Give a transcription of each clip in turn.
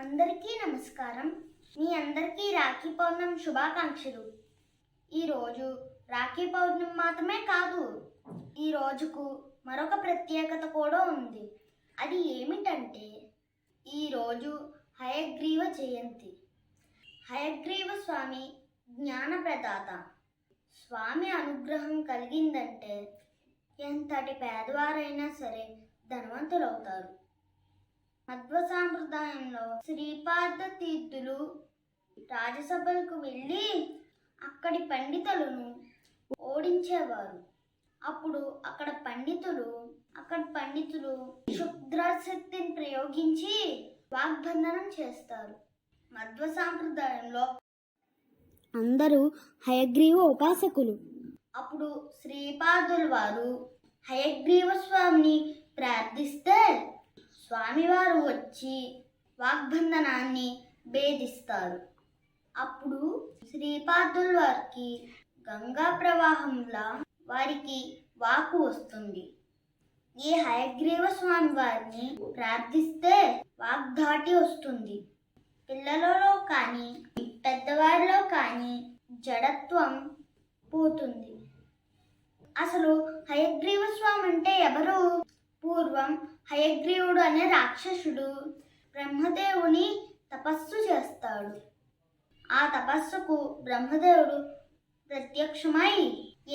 అందరికీ నమస్కారం. మీ అందరికీ రాఖీ పౌర్ణమి శుభాకాంక్షలు. ఈరోజు రాఖీ పౌర్ణమి మాత్రమే కాదు, ఈ రోజుకు మరొక ప్రత్యేకత కూడా ఉంది. అది ఏమిటంటే ఈరోజు హయగ్రీవ జయంతి. హయగ్రీవ స్వామి జ్ఞాన ప్రదాత. స్వామి అనుగ్రహం కలిగిందంటే ఎంతటి పేదవారైనా సరే ధనవంతులవుతారు. మధ్వ సాంప్రదాయంలో శ్రీపాద తీర్థులు రాజసభలకు వెళ్ళి అక్కడి పండితులను ఓడించేవారు. అప్పుడు అక్కడి పండితులు క్షుద్రశక్తిని ప్రయోగించి వాగ్బంధనం చేస్తారు. మధ్వ సాంప్రదాయంలో అందరూ హయగ్రీవ ఉపాసకులు. అప్పుడు శ్రీపాదుల వారు హయగ్రీవ స్వామిని ప్రార్థిస్తే స్వామివారు వచ్చి వాగ్బంధనాన్ని భేదిస్తారు. అప్పుడు శ్రీపాదుల వారికి గంగా ప్రవాహంలా వారికి వాకు వస్తుంది. ఈ హయగ్రీవ స్వామి వారిని ప్రార్థిస్తే వాగ్ధాటి వస్తుంది. పిల్లలలో కానీ పెద్దవారిలో కానీ జడత్వం పోతుంది. అసలు హయగ్రీవ స్వామి అంటే ఎవరు? పూర్వం హయగ్రీవుడు అనే రాక్షసుడు బ్రహ్మదేవుని తపస్సు చేస్తాడు. ఆ తపస్సుకు బ్రహ్మదేవుడు ప్రత్యక్షమై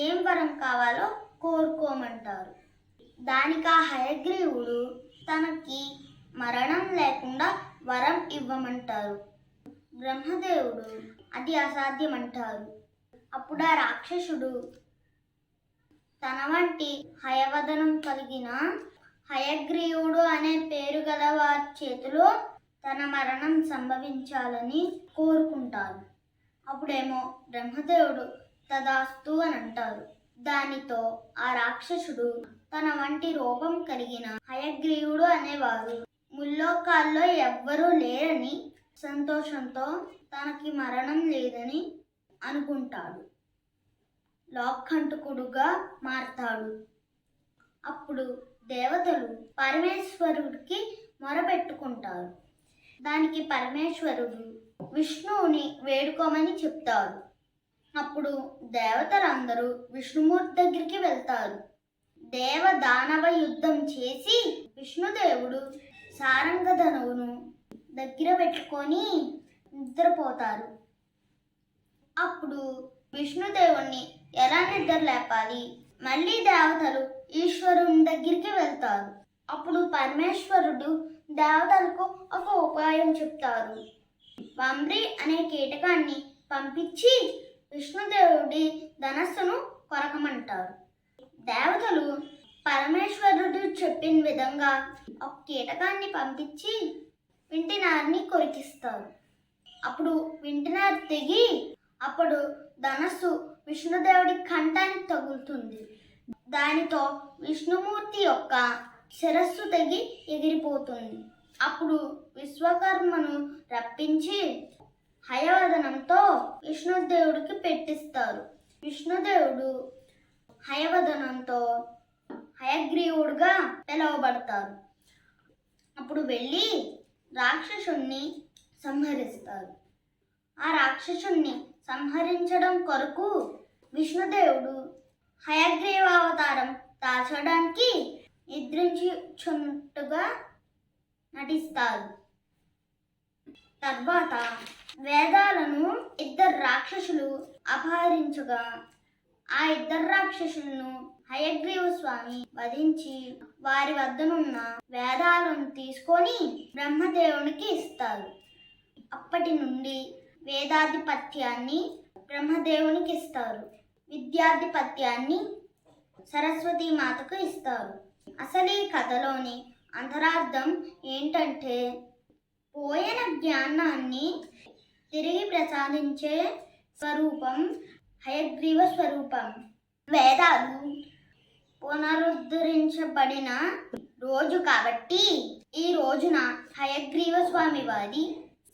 ఏం వరం కావాలో కోరుకోమంటారు. దానికి ఆ హయగ్రీవుడు తనకి మరణం లేకుండా వరం ఇవ్వమంటారు. బ్రహ్మదేవుడు అది అసాధ్యమంటారు. అప్పుడు ఆ రాక్షసుడు తన వంటి హయవదనం కలిగిన హయగ్రీవుడు అనే పేరు గల వారి చేతిలో తన మరణం సంభవించాలని కోరుకుంటారు. అప్పుడేమో బ్రహ్మదేవుడు తదాస్తు అని అంటారు. దానితో ఆ రాక్షసుడు తన వంటి రూపం కలిగిన హయగ్రీవుడు అనేవారు ముల్లోకాల్లో ఎవ్వరూ లేరని సంతోషంతో తనకి మరణం లేదని అనుకుంటాడు. లోకంటకుడుగా మారతాడు. అప్పుడు దేవతలు పరమేశ్వరుడికి మొరపెట్టుకుంటారు. దానికి పరమేశ్వరుడు విష్ణువుని వేడుకోమని చెప్తారు. అప్పుడు దేవతలందరూ విష్ణుమూర్తి దగ్గరికి వెళ్తారు. దేవ దానవ యుద్ధం చేసి విష్ణుదేవుడు సారంగధనువును దగ్గర పెట్టుకొని నిద్రపోతారు. అప్పుడు విష్ణుదేవుణ్ణి ఎలా నిద్ర లేపాలి? మళ్ళీ దేవతలు ఈశ్వరుని దగ్గరికి వెళ్తారు. అప్పుడు పరమేశ్వరుడు దేవతలకు ఒక ఉపాయం చెప్తారు. వంబ్రి అనే కీటకాన్ని పంపించి విష్ణుదేవుడి ధనస్సును కొరకమంటారు. దేవతలు పరమేశ్వరుడు చెప్పిన విధంగా ఒక కీటకాన్ని పంపించి వింటినారిని కొరికిస్తారు. అప్పుడు వింటినారు తెగి అప్పుడు ధనస్సు విష్ణుదేవుడి కంఠానికి తగులుతుంది. దానితో విష్ణుమూర్తి యొక్క శిరస్సు తెగి ఎగిరిపోతుంది. అప్పుడు విశ్వకర్మను రప్పించి హయవదనంతో విష్ణుదేవుడికి పెట్టిస్తారు. విష్ణుదేవుడు హయవదనంతో హయగ్రీవుడుగా పిలువబడతారు. అప్పుడు వెళ్ళి రాక్షసుణ్ణి సంహరిస్తారు. ఆ రాక్షసుణ్ణి సంహరించడం కొరకు విష్ణుదేవుడు హయగ్రీవ అవతారం దాల్చడానికి నిద్రించుచున్నట్టుగా నటిస్తారు. తర్వాత వేదాలను ఇద్దరు రాక్షసులు అపహరించగా ఆ ఇద్దరు రాక్షసులను హయగ్రీవ స్వామి వధించి వారి వద్దనున్న వేదాలను తీసుకొని బ్రహ్మదేవునికి ఇస్తారు. అప్పటి నుండి వేదాధిపత్యాన్ని బ్రహ్మదేవునికి ఇస్తారు. విద్యాధిపత్యాన్ని సరస్వతీ మాతకు ఇస్తారు. అసలు ఈ కథలోని అంతరార్థం ఏంటంటే పోయిన జ్ఞానాన్ని తిరిగి ప్రసాదించే స్వరూపం హయగ్రీవ స్వరూపం. వేదాలు పునరుద్ధరించబడిన రోజు కాబట్టి ఈ రోజున హయగ్రీవ స్వామి వారి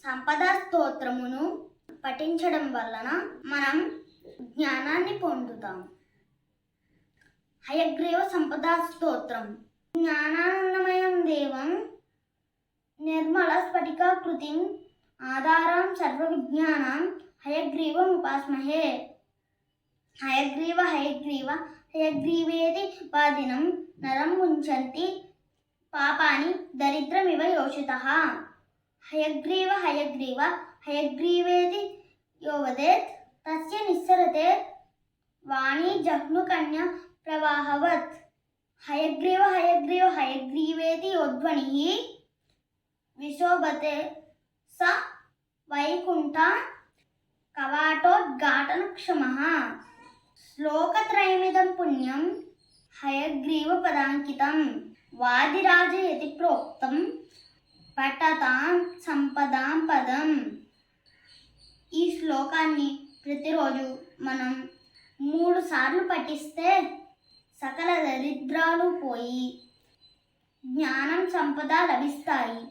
సంపద స్తోత్రమును పఠించడం వలన మనం జ్ఞానాన్ని పొందుతాం. హయగ్రీవ సంపద స్తోత్రం. జ్ఞానానందమయం దేవం నిర్మల స్ఫటికాకృతిం ఆధారాం సర్వవిజ్ఞానాం హయగ్రీవం ఉపాస్మహే. హయగ్రీవ హయగ్రీవ హయగ్రీవేతి వాదినం నరం ముంచంతి పాపాని దరిద్రమివ యోషితః. హయగ్రీవ హయగ్రీవ హయగ్రీవేతి యో వదేత్ తస్య నిస్సరతే వాణీ జహ్నుకన్యా ప్రవాహవత్. హయగ్రీవ హయగ్రీవ హయగ్రీవేతి యోధ్వనిః విశోభతే స వైకుంఠ కవాటోద్ఘాటనక్షమః. శ్లోకత్రయమిదం పుణ్యం హయగ్రీవ పదాంకితం. వాదిరాజయతి ప్రోక్తం పఠతాం సంపదాం పదం. ఈ శ్లోకాన్ని ప్రతిరోజు మనం 3 సార్లు పఠిస్తే సకల దరిద్రాలు పోయి జ్ఞానం సంపద లభిస్తాయి.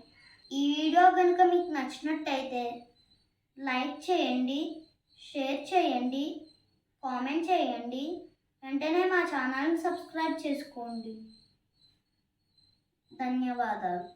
ఈ వీడియో కనుక మీకు నచ్చినట్టయితే లైక్ చేయండి, షేర్ చేయండి, కామెంట్ చేయండి. వెంటనే మా ఛానల్ని సబ్స్క్రైబ్ చేసుకోండి. ధన్యవాదాలు.